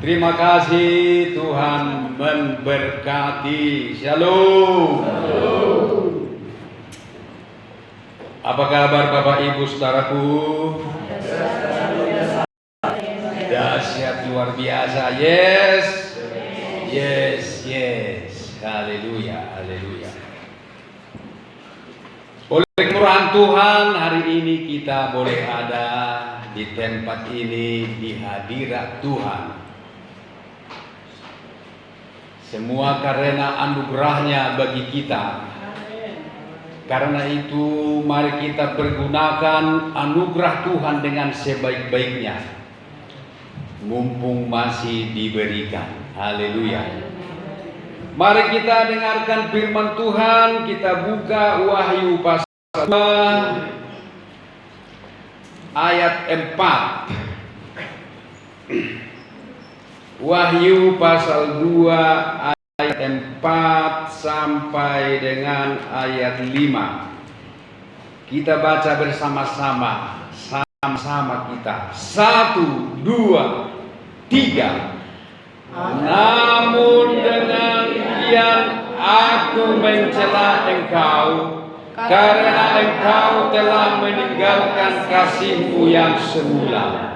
Terima kasih, Tuhan memberkati. Shalom. Apa kabar Bapak Ibu Saudaraku? Dahsyat luar biasa. Yes. Haleluya. Oleh kemurahan Tuhan, hari ini kita boleh ada di tempat ini, di hadirat Tuhan. Semua karena anugerahnya bagi kita. Karena itu mari kita pergunakan anugerah Tuhan dengan sebaik-baiknya, mumpung masih diberikan. Haleluya. Mari kita dengarkan firman Tuhan. Kita buka Wahyu pasal 2 ayat 4. Wahyu pasal 2 ayat 4 sampai dengan ayat 5. Kita baca bersama-sama. Sama-sama kita. 1, 2, 3. Namun dengan demikian aku mencela engkau, karena engkau telah meninggalkan kasihmu yang semula.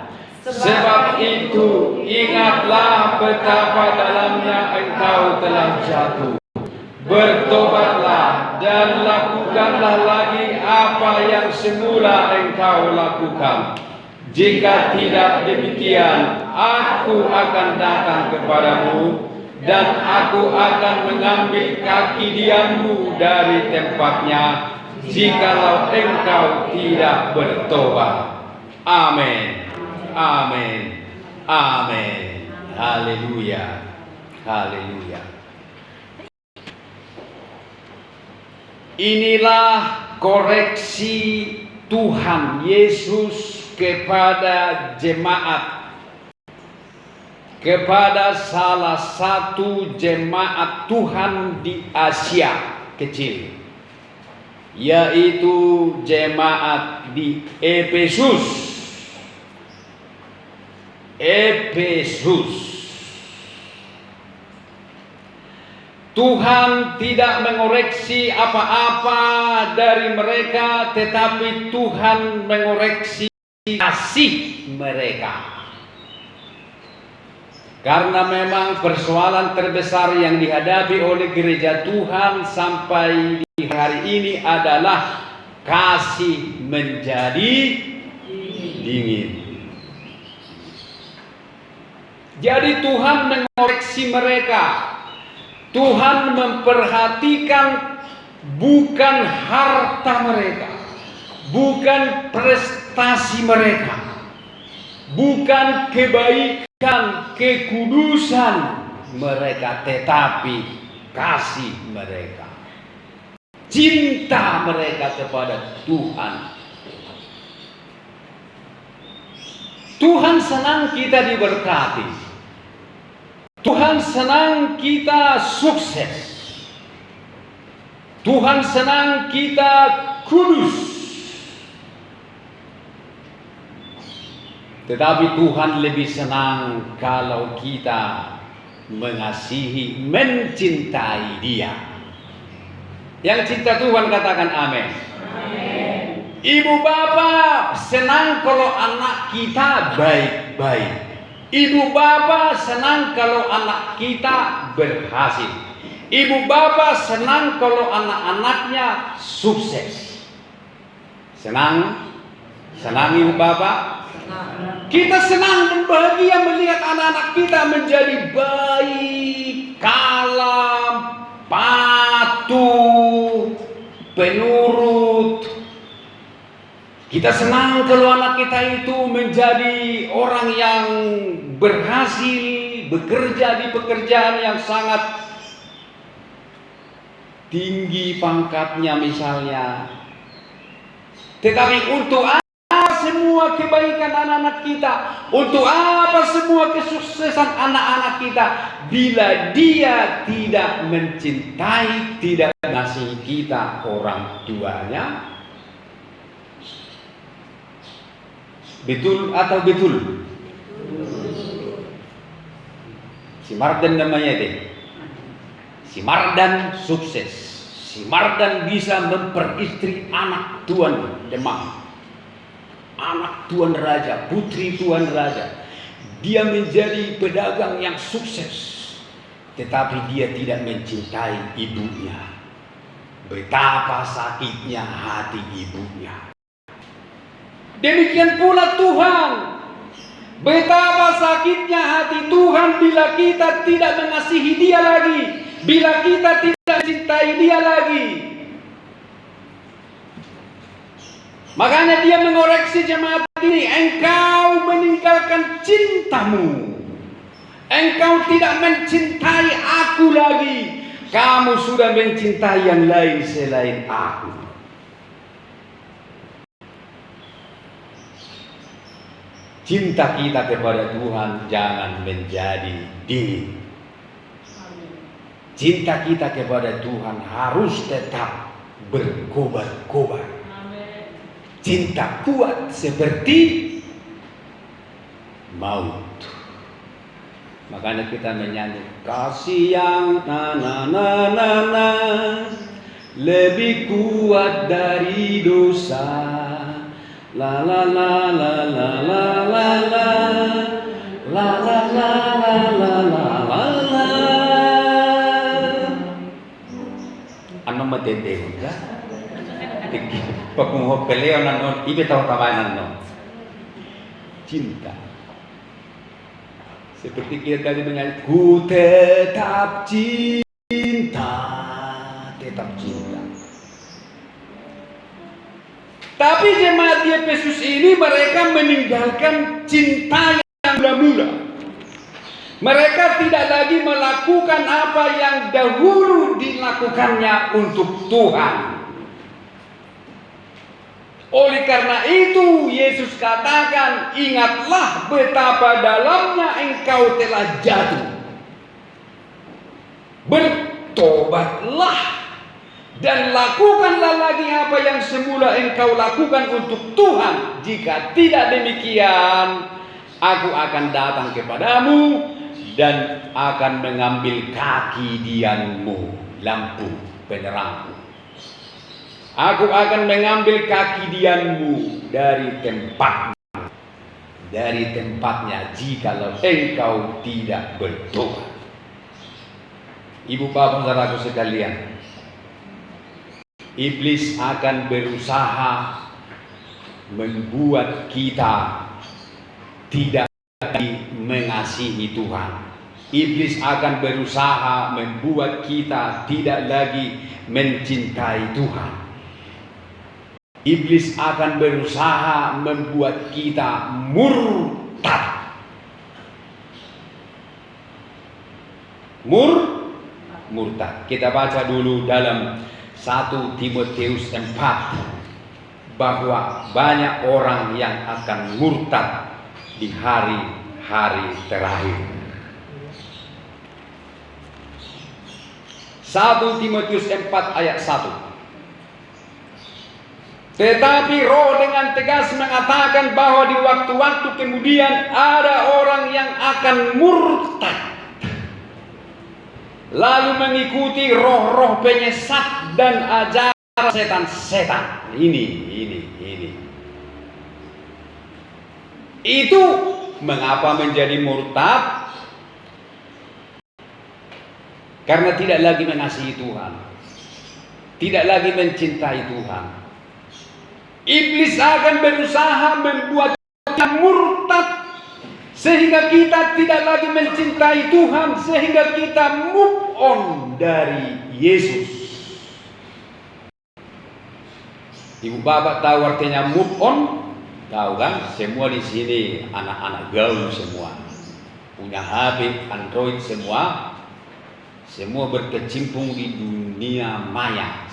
Sebab itu ingatlah betapa dalamnya engkau telah jatuh. Bertobatlah dan lakukanlah lagi apa yang semula engkau lakukan. Jika tidak demikian, aku akan datang kepadamu dan aku akan mengambil kaki diammu dari tempatnya, jikalau engkau tidak bertobat. Amin. Haleluya. Inilah koreksi Tuhan Yesus kepada jemaat, kepada salah satu jemaat Tuhan di Asia kecil, yaitu jemaat di Efesus. Tuhan tidak mengoreksi apa-apa dari mereka, tetapi Tuhan mengoreksi kasih mereka. Karena memang persoalan terbesar yang dihadapi oleh gereja Tuhan sampai di hari ini adalah kasih menjadi dingin. Jadi Tuhan mengoreksi mereka. Tuhan memperhatikan bukan harta mereka, bukan prestasi mereka, bukan kebaikan, kekudusan mereka, tetapi kasih mereka, cinta mereka kepada Tuhan. Tuhan senang kita diberkati. Tuhan senang kita sukses. Tuhan senang kita kudus. Tetapi Tuhan lebih senang kalau kita mengasihi, mencintai Dia. Yang cinta Tuhan katakan amin. Ibu bapak senang kalau anak kita baik-baik. Ibu bapak senang kalau anak kita berhasil. Ibu bapak senang kalau anak-anaknya sukses. Senang ibu bapak? Kita senang dan bahagia melihat anak-anak kita menjadi baik, kalem, patuh, penurut. Kita senang kalau anak kita itu menjadi orang yang berhasil, bekerja di pekerjaan yang sangat tinggi pangkatnya misalnya. Tetapi untuk apa semua kebaikan anak-anak kita? Untuk apa semua kesuksesan anak-anak kita? Bila dia tidak mencintai, tidak mengasihi kita orang tuanya? Betul atau betul? Si Mardan namanya deh. Si Mardan sukses. Si Mardan bisa memperistri anak tuan Demang, anak tuan raja, putri tuan raja. Dia menjadi pedagang yang sukses, tetapi dia tidak mencintai ibunya. Betapa sakitnya hati ibunya. Demikian pula Tuhan. Betapa sakitnya hati Tuhan bila kita tidak mengasihi Dia lagi, bila kita tidak cintai Dia lagi. Makanya Dia mengoreksi jemaat ini, engkau meninggalkan cintamu. Engkau tidak mencintai aku lagi. Kamu sudah mencintai yang lain selain aku. Cinta kita kepada Tuhan jangan menjadi dingin. Cinta kita kepada Tuhan harus tetap berkobar-kobar. Cinta kuat seperti maut. Makanya kita menyanyi, kasih yang na lebih kuat dari dosa. La la la la la la la la la la la la la la la. Ano matete ka? Pagkung peleo nanon, ibe tahu tawanan no. Cinta. Seperti kita tadi menyanyi, ku tetap cinta, tetap cinta. Tapi jemaat di Efesus ini mereka meninggalkan cinta yang mula-mula. Mereka tidak lagi melakukan apa yang dahulu dilakukannya untuk Tuhan. Oleh karena itu Yesus katakan, ingatlah betapa dalamnya engkau telah jatuh. Bertobatlah dan lakukanlah lagi apa yang semula engkau lakukan untuk Tuhan. Jika tidak demikian, aku akan datang kepadamu dan akan mengambil kaki dianmu, lampu penerangmu. Aku akan mengambil kaki dianmu dari tempatnya jikalau engkau tidak bertobat. Ibu bapak saudaraku sekalian, iblis akan berusaha membuat kita tidak lagi mengasihi Tuhan. Iblis akan berusaha membuat kita tidak lagi mencintai Tuhan. Iblis akan berusaha membuat kita murtad. Murtad. Kita baca dulu dalam 1 Timotius 4 bahwa banyak orang yang akan murtad di hari-hari terakhir. 1 Timotius 4 ayat 1. Tetapi Roh dengan tegas mengatakan bahwa di waktu-waktu kemudian ada orang yang akan murtad, lalu mengikuti roh-roh penyesat dan ajaran setan-setan. Ini. Itu mengapa menjadi murtad? Karena tidak lagi mengasihi Tuhan, tidak lagi mencintai Tuhan. Iblis akan berusaha membuat kita murtad sehingga kita tidak lagi mencintai Tuhan, sehingga kita move on dari Yesus. Ibu bapak tahu artinya move on? Tahu kan? Semua di sini anak-anak gaul semua, punya HP Android semua berkecimpung di dunia maya.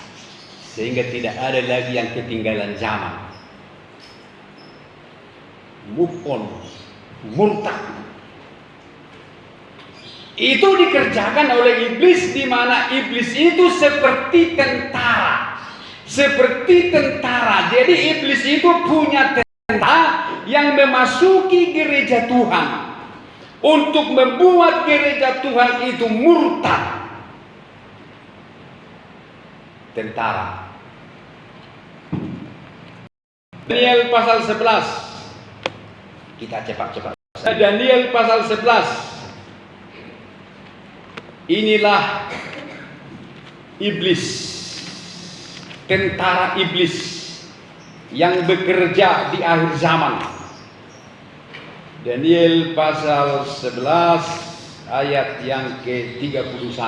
Sehingga tidak ada lagi yang ketinggalan zaman. Move on, murtad. Itu dikerjakan oleh iblis, di mana iblis itu seperti tentara. Jadi iblis itu punya tentara yang memasuki gereja Tuhan. untuk membuat gereja Tuhan itu murtad. Tentara. Daniel pasal 11. Kita cepat-cepat. Daniel pasal 11. Inilah iblis, tentara iblis yang bekerja di akhir zaman. Daniel pasal 11 ayat yang ke-31.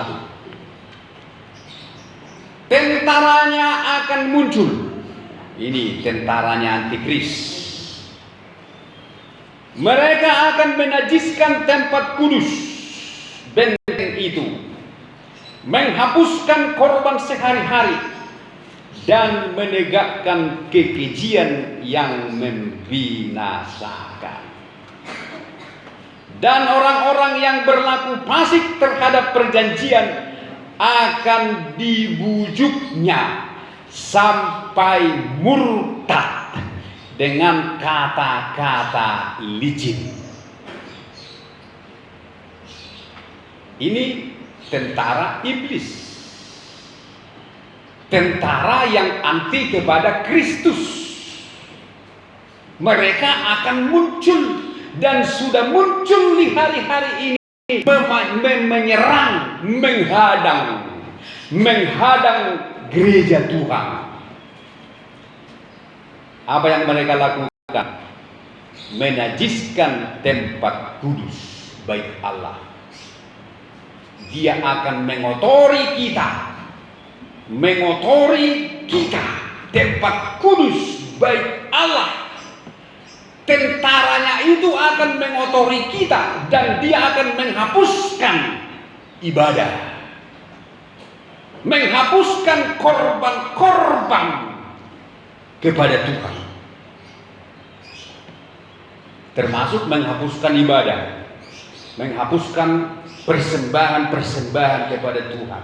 Tentaranya akan muncul. Ini tentaranya antikris. Mereka akan menajiskan tempat kudus, benteng itu, menghapuskan korban sehari-hari, dan menegakkan kekejian yang membinasakan. Dan orang-orang yang berlaku fasik terhadap perjanjian akan dibujuknya sampai murtad dengan kata-kata licin. Ini tentara iblis, tentara yang anti kepada Kristus. Mereka akan muncul dan sudah muncul di hari-hari ini, menyerang, menghadang gereja Tuhan. Apa yang mereka lakukan? Menajiskan tempat kudus bait Allah. Dia akan mengotori kita, tempat kudus bait Allah. Tentaranya itu akan mengotori kita dan dia akan menghapuskan ibadah, menghapuskan korban-korban kepada Tuhan, termasuk menghapuskan ibadah, menghapuskan persembahan-persembahan kepada Tuhan,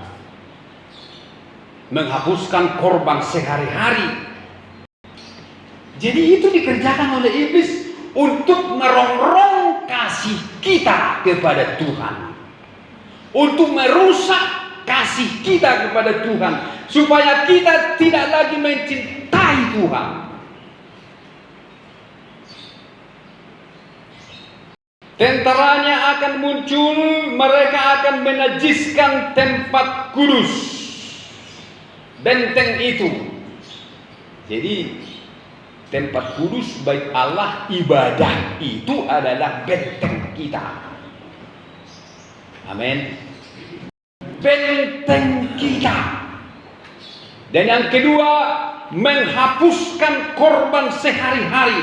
menghapuskan korban sehari-hari. Jadi itu dikerjakan oleh iblis untuk merongrong kasih kita kepada Tuhan, untuk merusak kasih kita kepada Tuhan, supaya kita tidak lagi mencintai Tuhan. Tentaranya akan muncul, mereka akan menajiskan tempat kudus, benteng itu. Jadi tempat kudus bait Allah, ibadah itu adalah benteng kita. Amin. Benteng kita. Dan yang kedua, menghapuskan korban sehari-hari,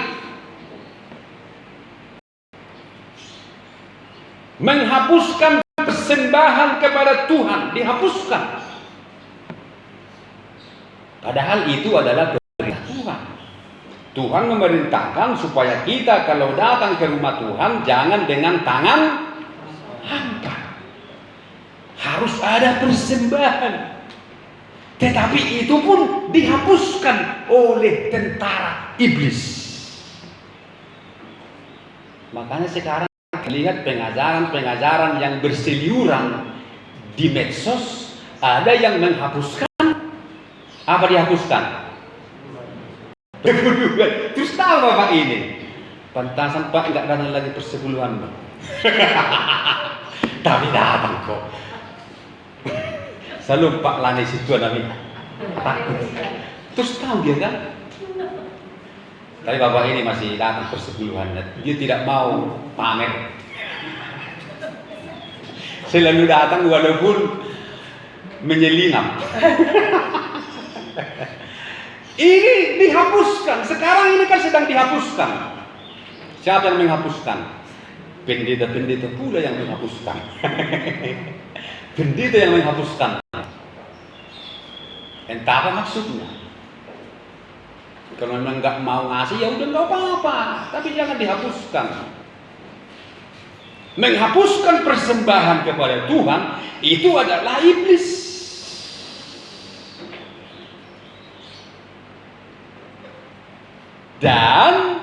menghapuskan persembahan kepada Tuhan, dihapuskan. Padahal itu adalah perintah Tuhan. Tuhan memerintahkan supaya kita kalau datang ke rumah Tuhan jangan dengan tangan hampa. Harus ada persembahan. Tetapi itu pun dihapuskan oleh tentara iblis. Makanya sekarang lihat pengajaran-pengajaran yang berseliuran di medsos, ada yang menghapuskan. Apa dihapuskan? Terus tahu Bapak ini, pantasan Pak nggak datang lagi persepuluhan. Tapi datang kok. Selalu Pak Lani situ nabi takut. Terus tahu dia kan? Tapi Bapak ini masih datang persepuluhan. Dia tidak mau pamer. Selalu datang walaupun menyelinap. Ini dihapuskan. Sekarang ini kan sedang dihapuskan. Siapa yang menghapuskan? Pendeta-pendeta pula yang menghapuskan. Pendeta yang menghapuskan. Entah apa maksudnya. Kalau memang nggak mau ngasih, ya udah nggak apa-apa. Tapi jangan dihapuskan. Menghapuskan persembahan kepada Tuhan itu adalah iblis. Dan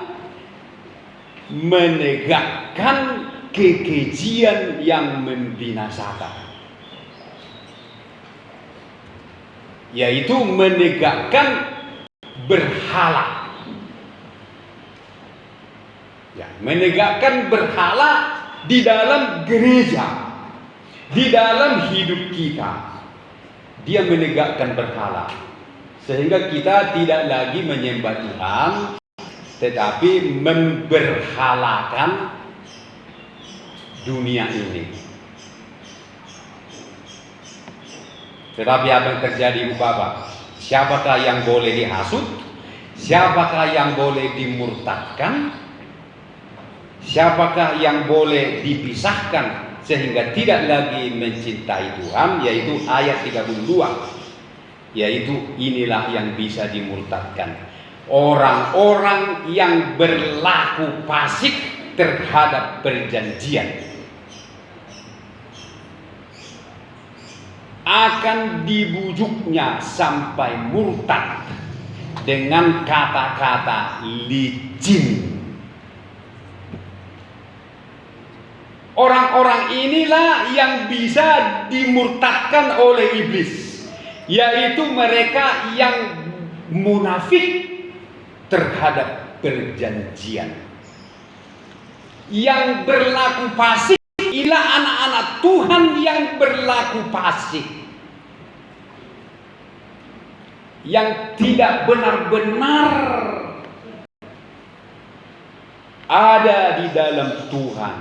menegakkan kekejian yang membinasakan, yaitu menegakkan berhala. Ya, menegakkan berhala di dalam gereja, di dalam hidup kita. Dia menegakkan berhala sehingga kita tidak lagi menyembah Tuhan, tetapi memberhalakan dunia ini. Tetapi apa yang terjadi, Ibu Bapak? Siapakah yang boleh dihasut? Siapakah yang boleh dimurtadkan? Siapakah yang boleh dipisahkan sehingga tidak lagi mencintai Tuhan? Yaitu ayat 32. Yaitu inilah yang bisa dimurtadkan. Orang-orang yang berlaku fasik terhadap perjanjian akan dibujuknya sampai murtad dengan kata-kata licin. Orang-orang inilah yang bisa dimurtadkan oleh iblis, yaitu mereka yang munafik terhadap perjanjian, yang berlaku fasik. Inilah anak-anak Tuhan yang berlaku fasik, yang tidak benar-benar ada di dalam Tuhan.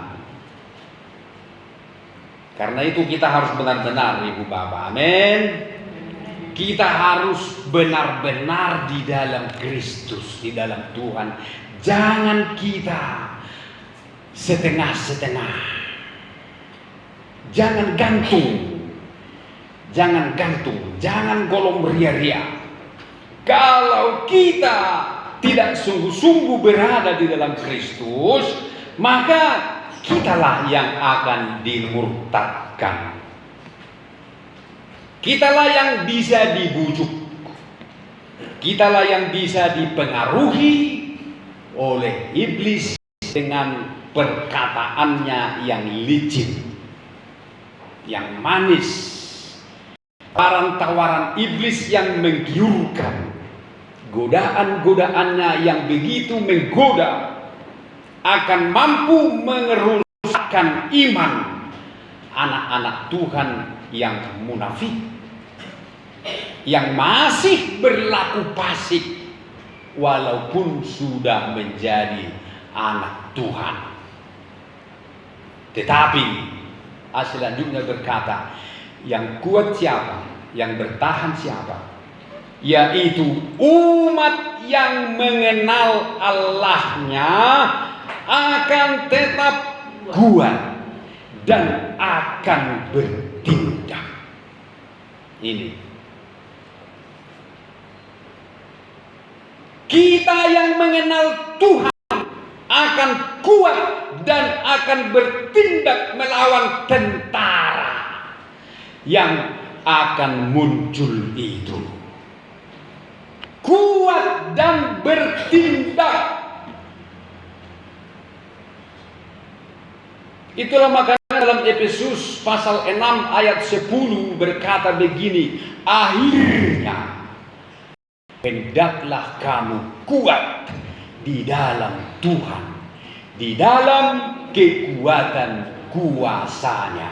Karena itu kita harus benar-benar, Ibu Bapak, amin. Kita harus benar-benar di dalam Kristus, di dalam Tuhan. Jangan kita setengah-setengah. Jangan gantung, jangan golong ria-ria. Kalau kita tidak sungguh-sungguh berada di dalam Kristus, maka kitalah yang akan dimurtadkan. Kitalah yang bisa dibujuk, kitalah yang bisa dipengaruhi oleh iblis dengan perkataannya yang licin, yang manis, tawaran iblis yang menggiurkan, godaan-godaannya yang begitu menggoda, akan mampu mengerusakkan iman anak-anak Tuhan yang munafik, yang masih berlaku fasik walaupun sudah menjadi anak Tuhan. Tetapi selanjutnya berkata, yang kuat siapa? Yang bertahan siapa? Yaitu umat yang mengenal Allahnya akan tetap kuat dan akan bertindak. Ini kita yang mengenal Tuhan akan kuat dan akan bertindak melawan tentara yang akan muncul itu. Kuat dan bertindak. Itulah makanya dalam Efesus pasal 6 ayat 10 berkata begini, akhirnya hendaklah kamu kuat di dalam Tuhan, di dalam kekuatan kuasanya.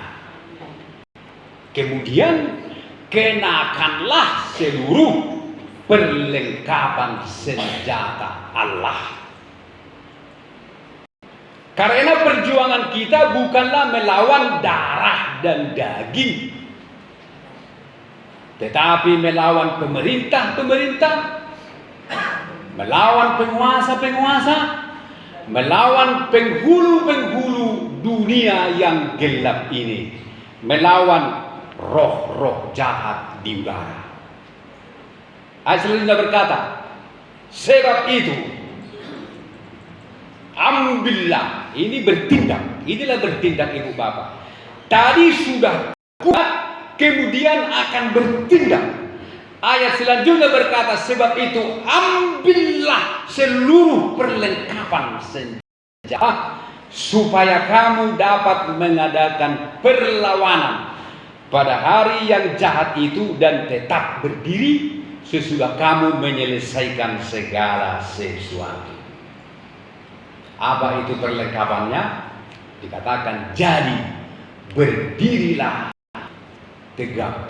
Kemudian kenakanlah seluruh perlengkapan senjata Allah. Karena perjuangan kita bukanlah melawan darah dan daging, tetapi melawan pemerintah-pemerintah, melawan penguasa-penguasa, melawan penghulu-penghulu dunia yang gelap ini, melawan roh-roh jahat di udara. Ayat selanjutnya berkata, sebab itu ambillah, ini bertindak, inilah bertindak Ibu Bapak. Tadi sudah kuat, kemudian akan bertindak. Ayat selanjutnya berkata, sebab itu ambillah seluruh perlengkapan senjata supaya kamu dapat mengadakan perlawanan pada hari yang jahat itu dan tetap berdiri sesudah kamu menyelesaikan segala sesuatu. Apa itu perlengkapannya? Dikatakan, jadi berdirilah tegak,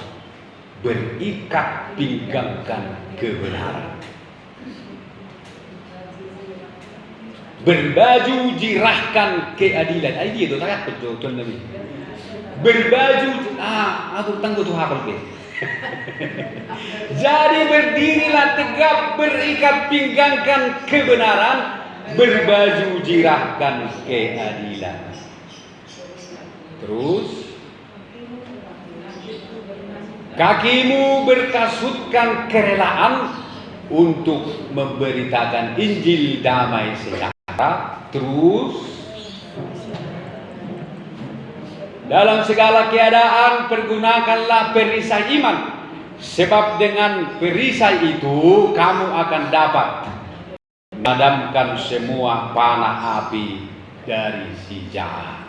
berikat pinggangkan kebenaran, berbaju jirahkan keadilan. Ay gitu tak betul nabi. Berbaju aku tangguh tuh hafal ke. Jadi berdirilah tegak, berikat pinggangkan kebenaran, berbaju jirahkan keadilan. Terus kakimu berkasutkan kerelaan untuk memberitakan Injil damai sejahtera. Terus dalam segala keadaan pergunakanlah perisai iman, sebab dengan perisai itu kamu akan dapat memadamkan semua panah api dari si jahat.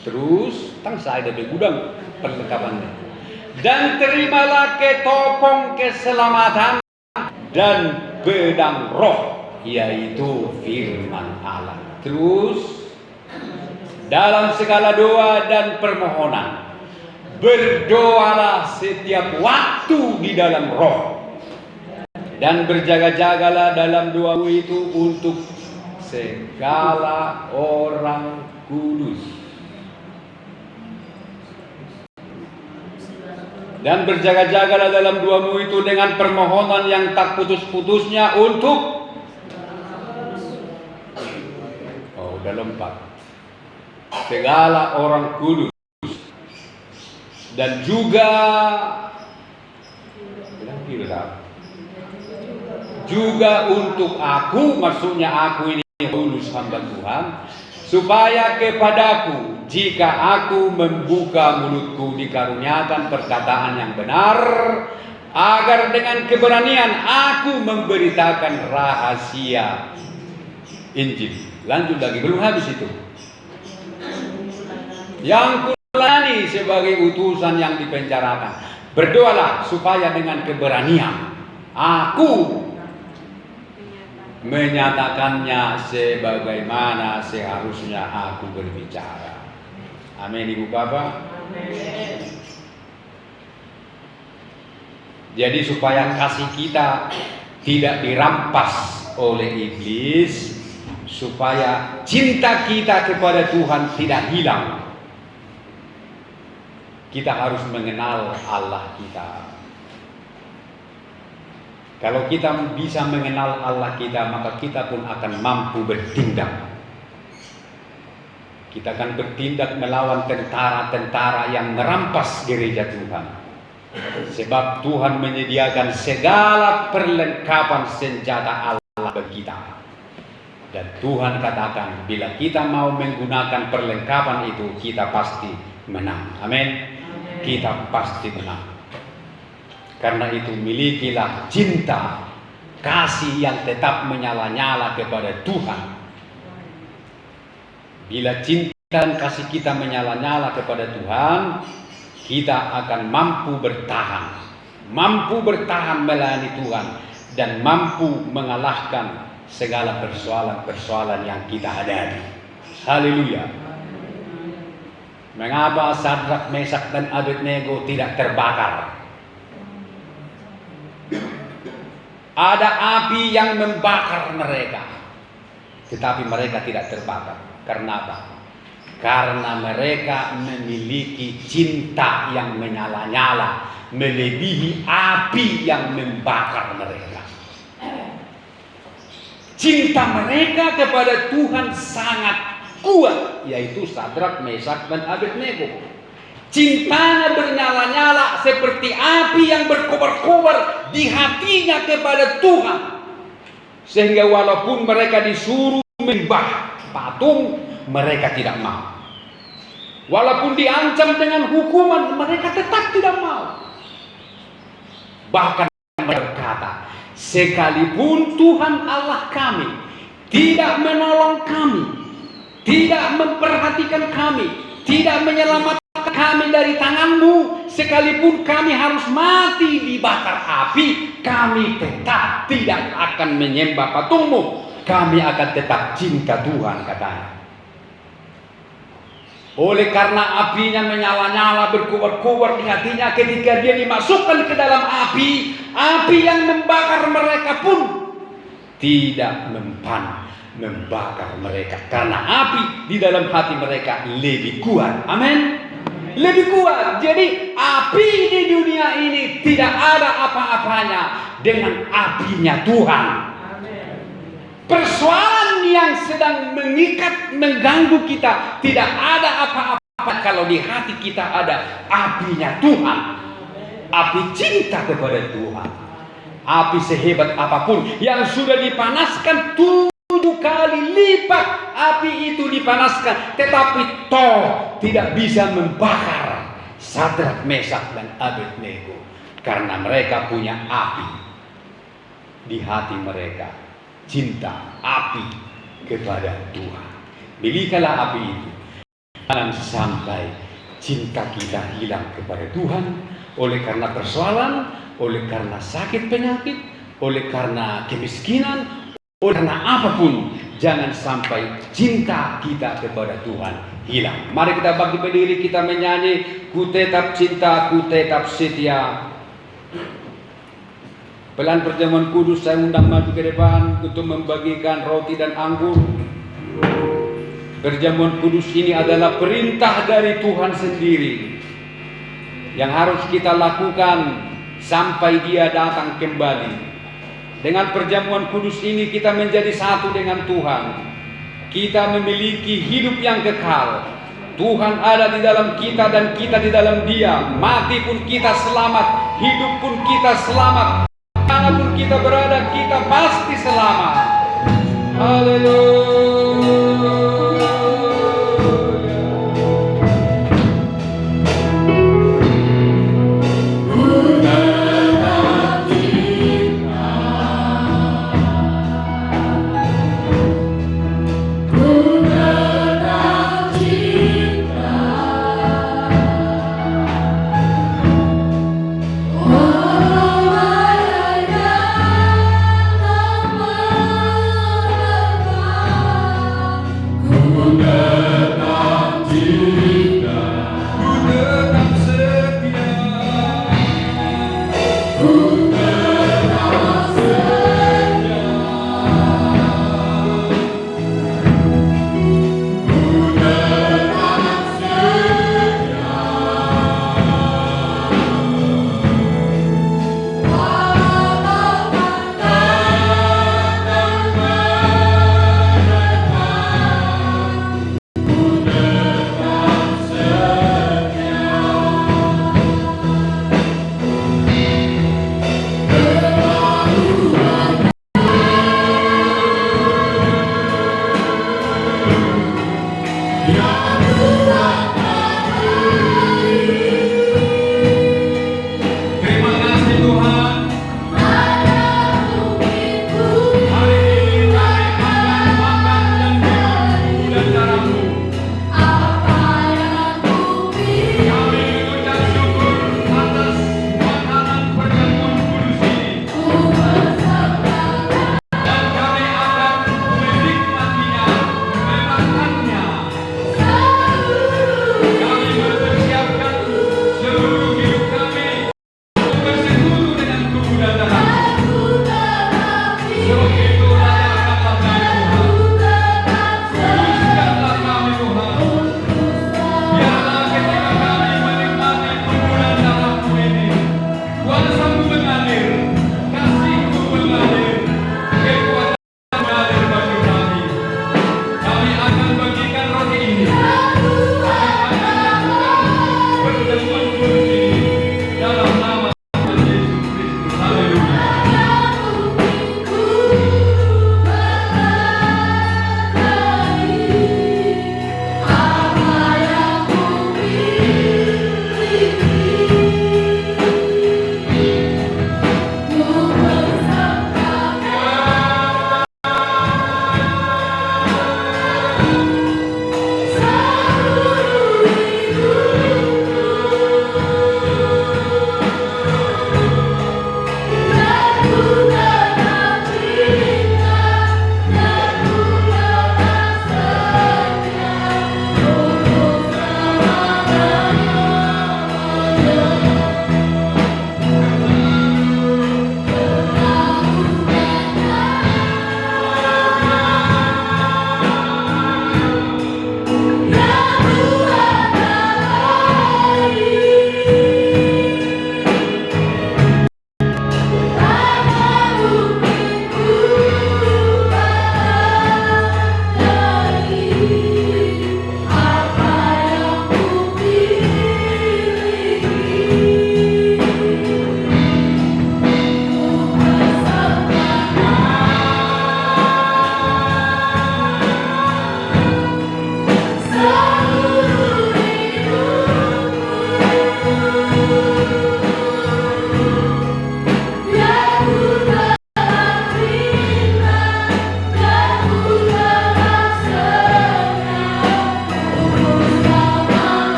Terus tang saya ada gudang perlengkapannya. Dan terimalah ketopong keselamatan dan pedang roh, yaitu firman Allah. Terus dalam segala doa dan permohonan berdoalah setiap waktu di dalam roh, dan berjaga-jagalah dalam doamu itu untuk segala orang kudus. Dan berjaga-jagalah dalam doamu itu dengan permohonan yang tak putus-putusnya untuk udah lompat segala orang kudus, dan juga untuk aku, maksudnya aku ini Paulus hamba Tuhan, supaya kepadaku jika aku membuka mulutku dikaruniakan perkataan yang benar, agar dengan keberanian aku memberitakan rahasia Injil. Lanjut lagi, belum habis itu. Yang kulani sebagai utusan yang dipenjarakan, berdoalah supaya dengan keberanian aku menyatakannya sebagaimana seharusnya aku berbicara. Amin, Ibu Bapak. Amin. Jadi supaya kasih kita tidak dirampas oleh iblis, supaya cinta kita kepada Tuhan tidak hilang, kita harus mengenal Allah kita. Kalau kita bisa mengenal Allah kita, maka kita pun akan mampu bertindak. Kita akan bertindak melawan tentara-tentara yang merampas gereja Tuhan. Sebab Tuhan menyediakan segala perlengkapan senjata Allah bagi kita. Dan Tuhan katakan, bila kita mau menggunakan perlengkapan itu, kita pasti menang. Amin. Kita pasti menang. Karena itu milikilah cinta, kasih yang tetap menyala-nyala kepada Tuhan. Bila cinta dan kasih kita menyala-nyala kepada Tuhan, kita akan mampu bertahan melayani Tuhan, dan mampu mengalahkan segala persoalan-persoalan yang kita hadapi. Haleluya. Mengapa Sadrak, Mesak dan Abednego tidak terbakar? Ada api yang membakar mereka, tetapi mereka tidak terbakar. Karena apa? Karena mereka memiliki cinta yang menyala-nyala, melebihi api yang membakar mereka. Cinta mereka kepada Tuhan sangat kuat, yaitu Sadrak, Mesak dan Abednego. Cintanya bernyala-nyala seperti api yang berkobar-kobar di hatinya kepada Tuhan. Sehingga walaupun mereka disuruh menyembah patung, mereka tidak mau. Walaupun diancam dengan hukuman, mereka tetap tidak mau. Bahkan berkata, sekalipun Tuhan Allah kami tidak menolong kami, tidak memperhatikan kami, tidak menyelamatkan kami dari tangan-Mu, sekalipun kami harus mati dibakar api, kami tetap tidak akan menyembah patung-Mu. Kami akan tetap cinta Tuhan, katanya. Oleh karena apinya menyala-nyala, berkobar-kobar di hatinya, ketika dia dimasukkan ke dalam api, api yang membakar mereka pun tidak membakar mereka, karena api di dalam hati mereka lebih kuat. Amin. Lebih kuat. Jadi api di dunia ini tidak ada apa-apanya dengan apinya Tuhan. Persoalan yang sedang mengikat, mengganggu kita, tidak ada apa-apa kalau di hati kita ada apinya Tuhan. Api cinta kepada Tuhan. Api sehebat apapun yang sudah dipanaskan 7 kali lipat api itu dipanaskan, tetapi toh tidak bisa membakar Sadrak, Mesak dan Abednego, karena mereka punya api di hati mereka. Cinta, api kepada Tuhan. Milikilah api itu. Jangan sampai cinta kita hilang kepada Tuhan oleh karena persoalan, oleh karena sakit penyakit, oleh karena kemiskinan, oleh karena apapun. Jangan sampai cinta kita kepada Tuhan hilang. Mari kita bagi berdiri, kita menyanyi, ku tetap cinta, ku tetap setia. Pelan perjamuan kudus saya undang maju ke depan untuk membagikan roti dan anggur. Perjamuan kudus ini adalah perintah dari Tuhan sendiri yang harus kita lakukan sampai Dia datang kembali. Dengan perjamuan kudus ini kita menjadi satu dengan Tuhan. Kita memiliki hidup yang kekal. Tuhan ada di dalam kita dan kita di dalam Dia. Mati pun kita selamat, hidup pun kita selamat. Dimanapun kita berada, kita pasti selamat. Haleluya.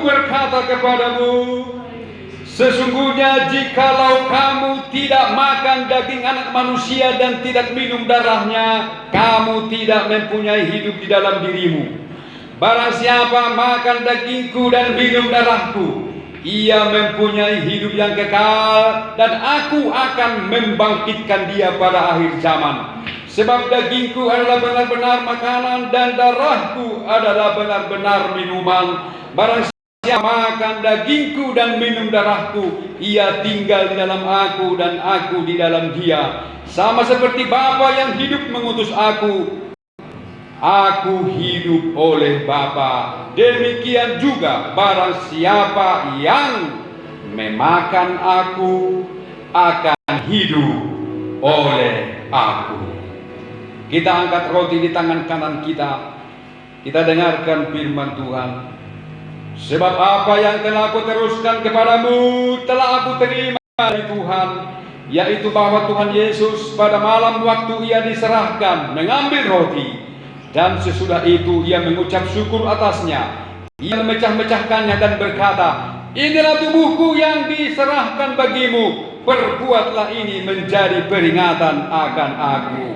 Aku berkata kepadamu, sesungguhnya jikalau kamu tidak makan daging anak manusia dan tidak minum darahnya, kamu tidak mempunyai hidup di dalam dirimu. Barang siapa makan dagingku dan minum darahku, ia mempunyai hidup yang kekal, dan aku akan membangkitkan dia pada akhir zaman. Sebab dagingku adalah benar-benar makanan dan darahku adalah benar-benar minuman. Barang siapa makan dagingku dan minum darahku, ia tinggal di dalam aku dan aku di dalam dia. Sama seperti Bapa yang hidup mengutus aku, aku hidup oleh Bapa. Demikian juga barang siapa yang memakan aku akan hidup oleh aku. Kita angkat roti di tangan kanan kita. Kita dengarkan firman Tuhan. Sebab apa yang telah aku teruskan kepadamu telah aku terima dari Tuhan, yaitu bahwa Tuhan Yesus pada malam waktu ia diserahkan mengambil roti, dan sesudah itu ia mengucap syukur atasnya. Ia memecah-mecahkannya dan berkata, inilah tubuhku yang diserahkan bagimu, perbuatlah ini menjadi peringatan akan aku.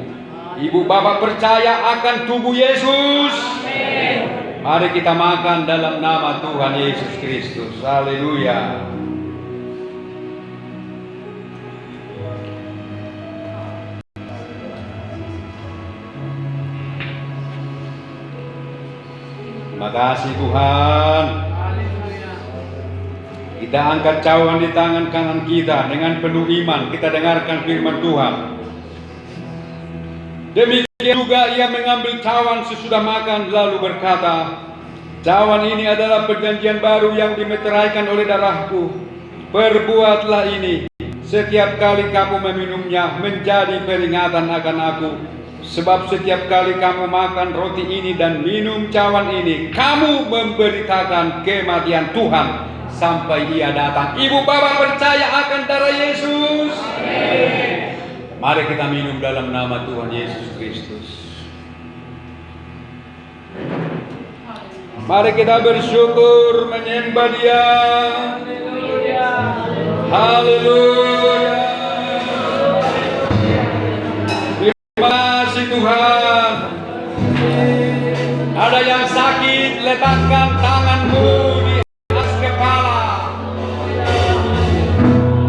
Ibu bapak percaya akan tubuh Yesus? Amin. Mari kita makan dalam nama Tuhan Yesus Kristus. Haleluya. Terima kasih Tuhan. Kita angkat cawan di tangan kanan kita dengan penuh iman. Kita dengarkan firman Tuhan. Demikian juga ia mengambil cawan sesudah makan lalu berkata, cawan ini adalah perjanjian baru yang dimeteraikan oleh darahku. Perbuatlah ini setiap kali kamu meminumnya menjadi peringatan akan aku. Sebab setiap kali kamu makan roti ini dan minum cawan ini, kamu memberitakan kematian Tuhan sampai ia datang. Ibu bapak percaya akan darah Yesus? Amin. Mari kita minum dalam nama Tuhan Yesus Kristus. Mari kita bersyukur menyembah Dia. Haleluya. Terima kasih Tuhan. Ada yang sakit, letakkan tanganmu di atas kepala.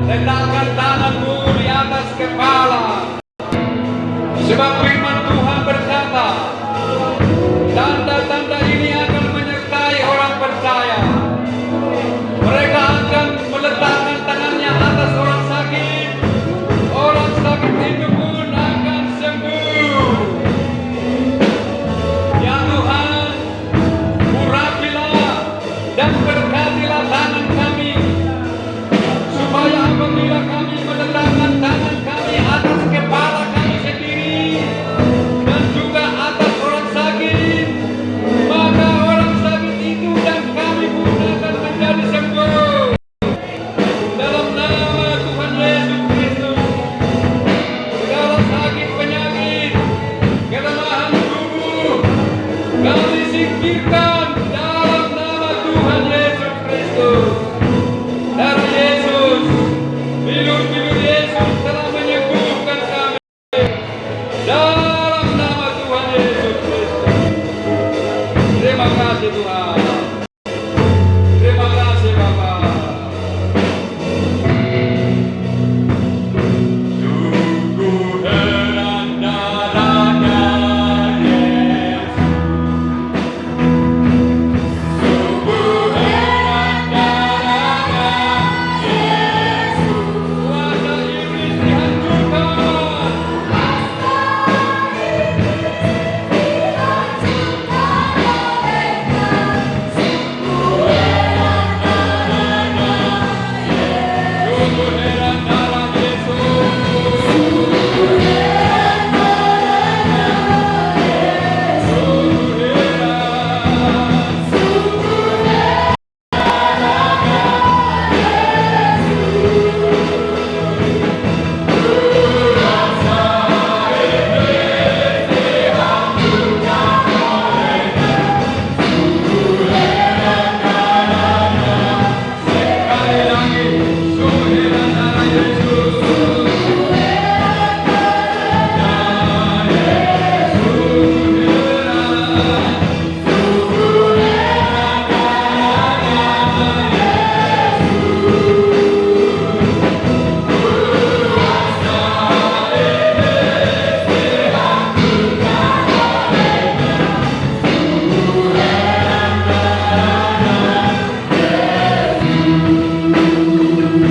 Letakkan tanganmu di atas kepala. Sebab firman Tuhan berkata, tanda-tanda ini akan menyertai orang percaya. Mereka akan meletakkan tangannya atas orang sakit. Orang sakit itu pun akan sembuh. Ya Tuhan, urapilah dan berkatilah tangan